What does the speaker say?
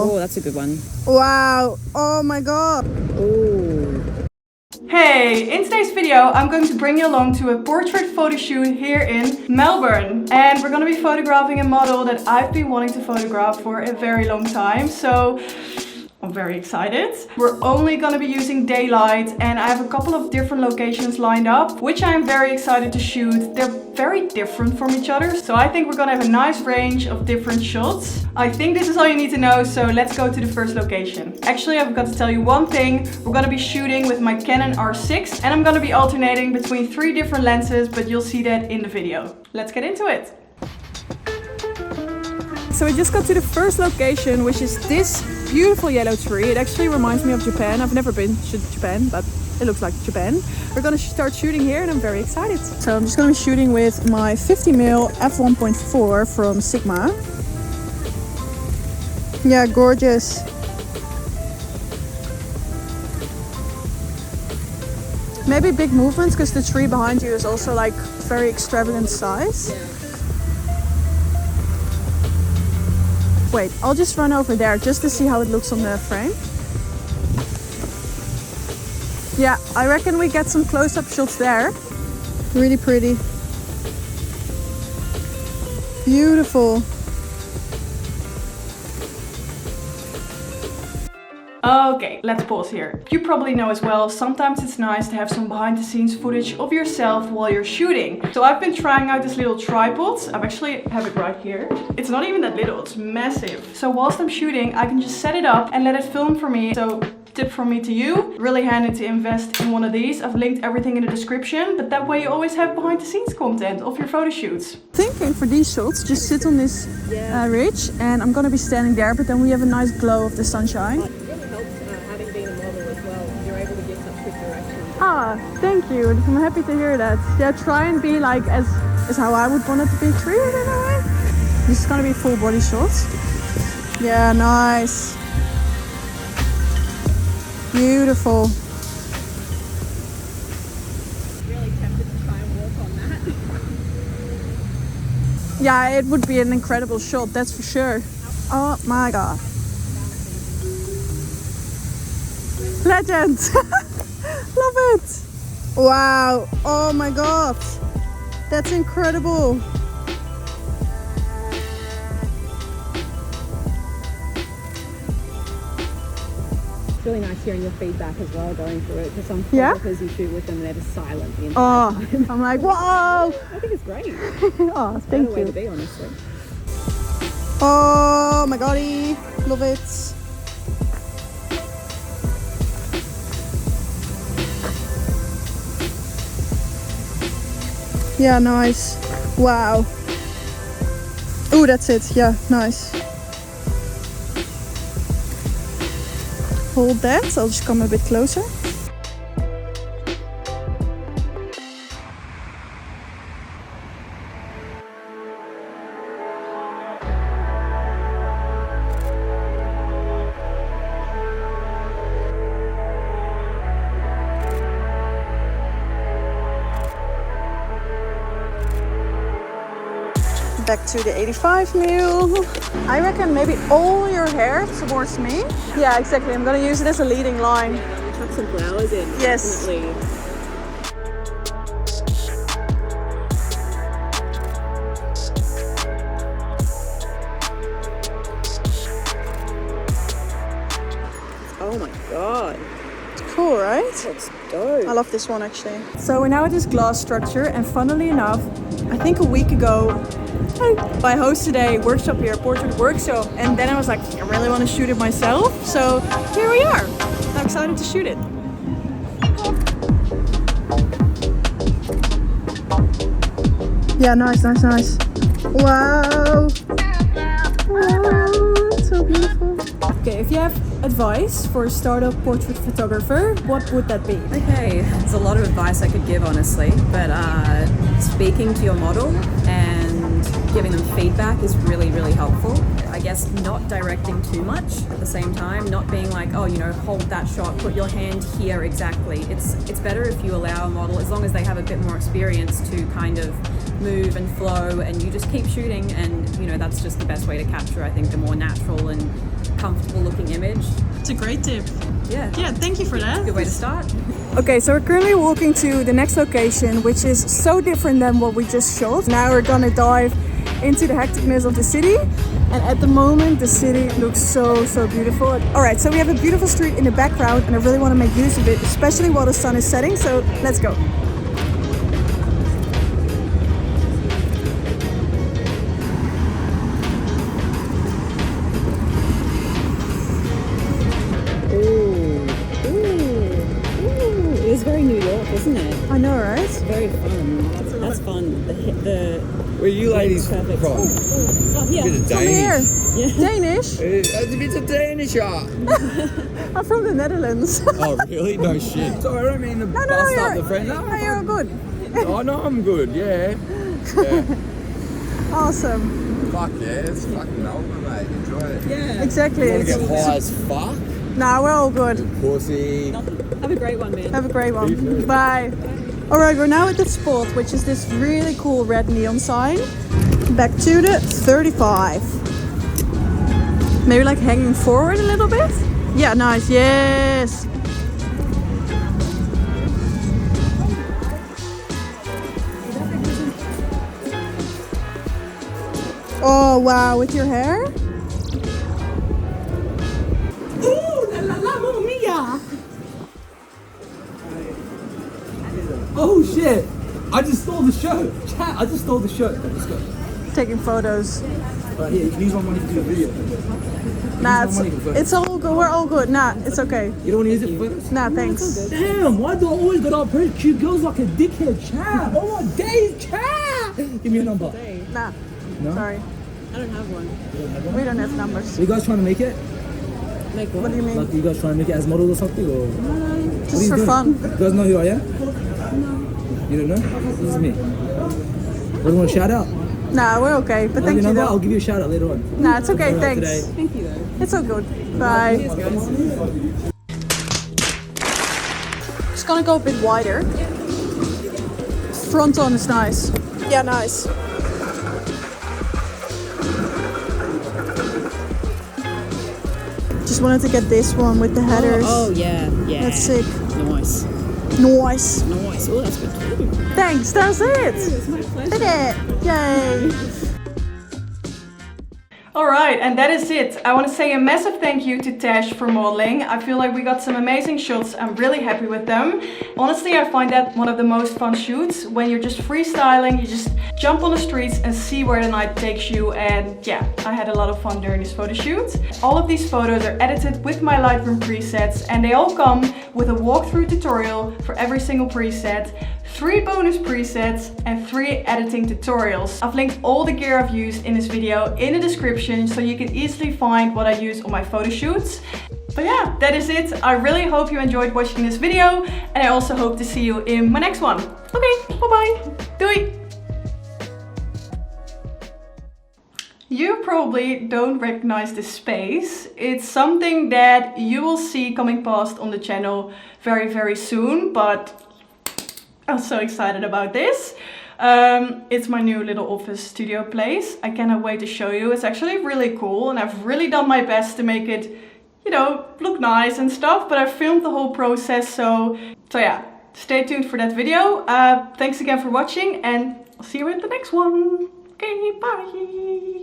Oh, that's a good one. Wow. Oh my god. Ooh. Hey, in today's video I'm going to bring you along to a portrait photo shoot here in Melbourne, and we're going to be photographing a model that I've been wanting to photograph for a very long time, so I'm very excited. We're only going to be using daylight, and I have a couple of different locations lined up which I'm very excited to shoot. They're very different from each other, so I think we're going to have a nice range of different shots. I think this is all you need to know, so let's go to the first location. Actually, I've got to tell you one thing. We're going to be shooting with my Canon R6, and I'm going to be alternating between 3 different lenses, but you'll see that in the video. Let's get into it. So we just got to the first location, which is this beautiful yellow tree. It actually reminds me of Japan. I've never been to Japan, but it looks like Japan. We're gonna start shooting here and I'm very excited. So I'm just gonna be shooting with my 50mm f1.4 from Sigma. Yeah, gorgeous. Maybe big movements because the tree behind you is also like very extravagant size. Yeah. Wait, I'll just run over there just to see how it looks on the frame. Yeah, I reckon we get some close-up shots there. Really pretty. Beautiful. Okay, let's pause here. You probably know as well, sometimes it's nice to have some behind the scenes footage of yourself while you're shooting. So I've been trying out this little tripod. I actually have it right here. It's not even that little, it's massive. So whilst I'm shooting, I can just set it up and let it film for me. So tip from me to you, really handy to invest in one of these. I've linked everything in the description, but that way you always have behind the scenes content of your photo shoots. Thinking for these shots, just sit on this ridge and I'm gonna be standing there, but then we have a nice glow of the sunshine. Ah, thank you. I'm happy to hear that. Yeah, try and be like as how I would want it to be treated in a way. This is gonna be full body shots. Yeah, nice. Beautiful. Really tempted to try and walk on that. Yeah, it would be an incredible shot, that's for sure. Oh my god. Legend! Love it! Wow! Oh my god! That's incredible! It's really nice hearing your feedback as well going through it, because some photographers you shoot with them, they're just silent the entire time. I'm like, whoa! I think it's great. Oh, thank Better way you. to be, honestly. Oh my goddy! Love it! Yeah, nice. Wow. Oh, that's it. Yeah, nice. Hold that. I'll just come a bit closer. Back to the 85mm. I reckon maybe all your hair towards me. Yeah, exactly. I'm gonna use it as a leading line. Chuck some flowers in. Yes. Definitely. Oh my god. It's cool, right? That's dope. I love this one actually. So we're now at this glass structure, and funnily enough, I think a week ago I hosted a workshop here, portrait workshop, and then I was like, I really want to shoot it myself. So here we are. I'm excited to shoot it. Yeah, nice, nice, nice. Wow. Wow, it's so beautiful. Okay, if you have advice for a startup portrait photographer, what would that be? Okay, there's a lot of advice I could give, honestly, but speaking to your model and giving them feedback is really, really helpful. I guess not directing too much at the same time, not being like, oh, you know, hold that shot, put your hand here exactly. It's better if you allow a model, as long as they have a bit more experience, to kind of move and flow, and you just keep shooting, and you know, that's just the best way to capture, I think, the more natural and comfortable looking image. It's a great tip. Yeah. Yeah, thank you for that. Good way to start. Okay, so we're currently walking to the next location, which is so different than what we just showed. Now we're gonna dive into the hecticness of the city. And at the moment, the city looks so beautiful. All right, so we have a beautiful street in the background and I really want to make use of it, especially while the sun is setting. So let's go. It's very New York, isn't it? I know, right? It's very fun. That's fun. Where are you ladies from? Oh, yeah. Bit of Come here. Danish. Yeah. Danish? It's a bit of Danish. I'm from the Netherlands. Oh, really? No shit. Sorry, I don't mean to bust up you're, the friends. no, you're good. Oh, no, I'm good, yeah. Awesome. Fuck yeah, it's fucking over, mate. Enjoy it. Yeah. Exactly. You want to get high as fuck? Nah, we're all good. Pussy. Have a great one, man. Have a great one. Bye. All right, we're now at the spot, which is this really cool red neon sign. Back to the 35. Maybe like hanging forward a little bit. Yeah, nice. Yes. Oh wow, with your hair? Oh shit! I just stole the shirt. Chat, I just stole the shirt. Let's go. Taking photos. Right here, you can use my money to do a video. Nah, money for photos. it's all good. We're all good. Nah, it's okay. You don't want to use it for photos? Nah, thanks. Damn, why do I always gotta approach cute girls like a dickhead? Chat! Oh my days, chat! Give me a number. Nah. No? Sorry. I don't have one. We don't have numbers. Are you guys trying to make it? Make What do you mean? Like, you guys trying to make it as models or something? Or Just for fun. You guys know who I am? No. You don't know? This is me. What do you want a shout out? Nah, we're okay. But Want thank your you number? though. I'll give you a shout out later on. Nah, it's okay. Alright, Thanks. today. Thank you, though. It's all good. Bye. Cheers, guys. Just gonna go a bit wider. Front on is nice. Yeah, nice. Just wanted to get this one with the headers. Oh, yeah. Yeah. That's sick. Nice. Nice. Nice. Oh, that's good. Thanks, that's it. It's my pleasure. Did it. Yay. Alright, and that is it. I want to say a massive thank you to Tash for modeling. I feel like we got some amazing shots. I'm really happy with them. Honestly, I find that one of the most fun shoots. When you're just freestyling, you just jump on the streets and see where the night takes you. And yeah, I had a lot of fun during this photo shoot. All of these photos are edited with my Lightroom presets and they all come with a walkthrough tutorial for every single preset, 3 bonus presets and 3 editing tutorials. I've linked all the gear I've used in this video in the description so you can easily find what I use on my photo shoots. But yeah, that is it. I really hope you enjoyed watching this video and I also hope to see you in my next one. Okay, bye bye. Doei! You probably don't recognize this space. It's something that you will see coming past on the channel very soon, but I'm so excited about this. It's my new little office studio place. I cannot wait to show you. It's actually really cool and I've really done my best to make it, you know, look nice and stuff, but I filmed the whole process, so yeah, stay tuned for that video. Thanks again for watching and I'll see you in the next one. Okay, bye.